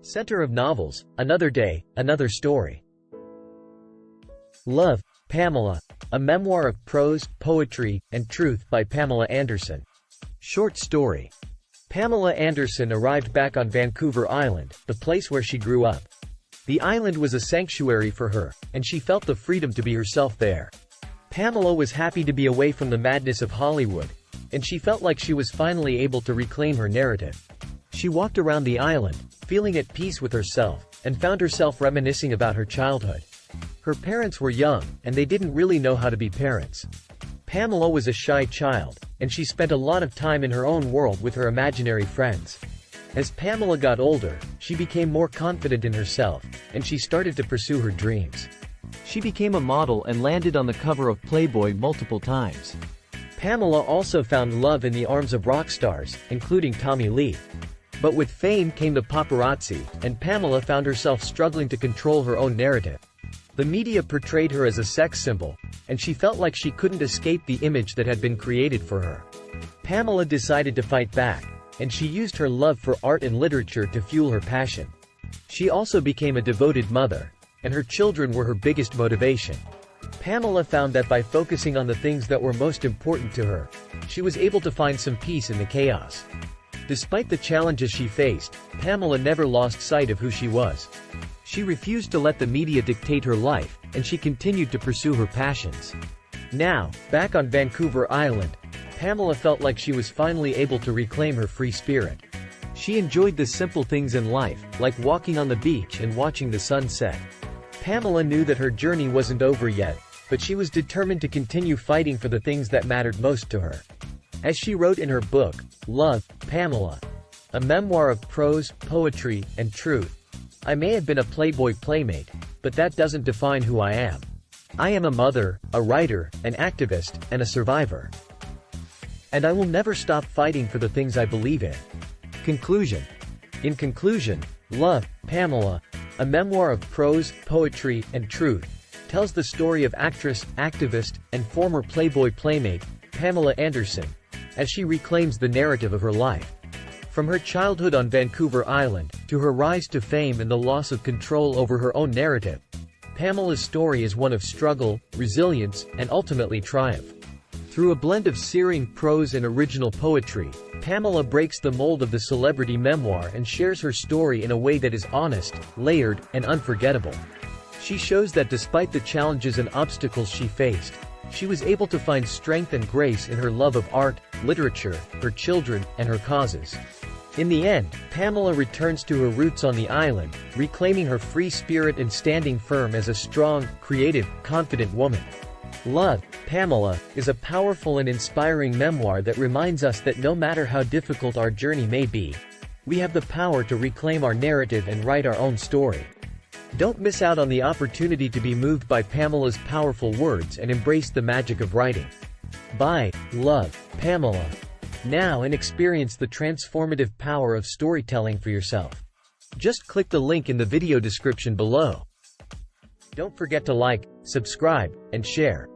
Center of novels, Another Day, Another Story. Love, Pamela, a memoir of prose, poetry, and truth by Pamela Anderson. Short story. Pamela Anderson arrived back on Vancouver Island, the place where she grew up. The island was a sanctuary for her, and she felt the freedom to be herself there. Pamela was happy to be away from the madness of Hollywood, and she felt like she was finally able to reclaim her narrative. She walked around the island, feeling at peace with herself, and found herself reminiscing about her childhood. Her parents were young, and they didn't really know how to be parents. Pamela was a shy child, and she spent a lot of time in her own world with her imaginary friends. As Pamela got older, she became more confident in herself, and she started to pursue her dreams. She became a model and landed on the cover of Playboy multiple times. Pamela also found love in the arms of rock stars, including Tommy Lee. But with fame came the paparazzi, and Pamela found herself struggling to control her own narrative. The media portrayed her as a sex symbol, and she felt like she couldn't escape the image that had been created for her. Pamela decided to fight back, and she used her love for art and literature to fuel her passion. She also became a devoted mother, and her children were her biggest motivation. Pamela found that by focusing on the things that were most important to her, she was able to find some peace in the chaos. Despite the challenges she faced, Pamela never lost sight of who she was. She refused to let the media dictate her life, and she continued to pursue her passions. Now, back on Vancouver Island, Pamela felt like she was finally able to reclaim her free spirit. She enjoyed the simple things in life, like walking on the beach and watching the sun set. Pamela knew that her journey wasn't over yet, but she was determined to continue fighting for the things that mattered most to her. As she wrote in her book, Love, Pamela, a memoir of prose, poetry, and truth, I may have been a Playboy Playmate, but that doesn't define who I am. I am a mother, a writer, an activist, and a survivor. And I will never stop fighting for the things I believe in. Conclusion. In conclusion, Love, Pamela, a memoir of prose, poetry, and truth, tells the story of actress, activist, and former Playboy Playmate, Pamela Anderson, as she reclaims the narrative of her life. From her childhood on Vancouver Island, to her rise to fame and the loss of control over her own narrative, Pamela's story is one of struggle, resilience, and ultimately triumph. Through a blend of searing prose and original poetry, Pamela breaks the mold of the celebrity memoir and shares her story in a way that is honest, layered, and unforgettable. She shows that despite the challenges and obstacles she faced, she was able to find strength and grace in her love of art, literature, her children, and her causes. In the end, Pamela returns to her roots on the island, reclaiming her free spirit and standing firm as a strong, creative, confident woman. Love, Pamela, is a powerful and inspiring memoir that reminds us that no matter how difficult our journey may be, we have the power to reclaim our narrative and write our own story. Don't miss out on the opportunity to be moved by Pamela's powerful words and embrace the magic of writing. Buy Love, Pamela now and experience the transformative power of storytelling for yourself. Just click the link in the video description below. Don't forget to like, subscribe, and share.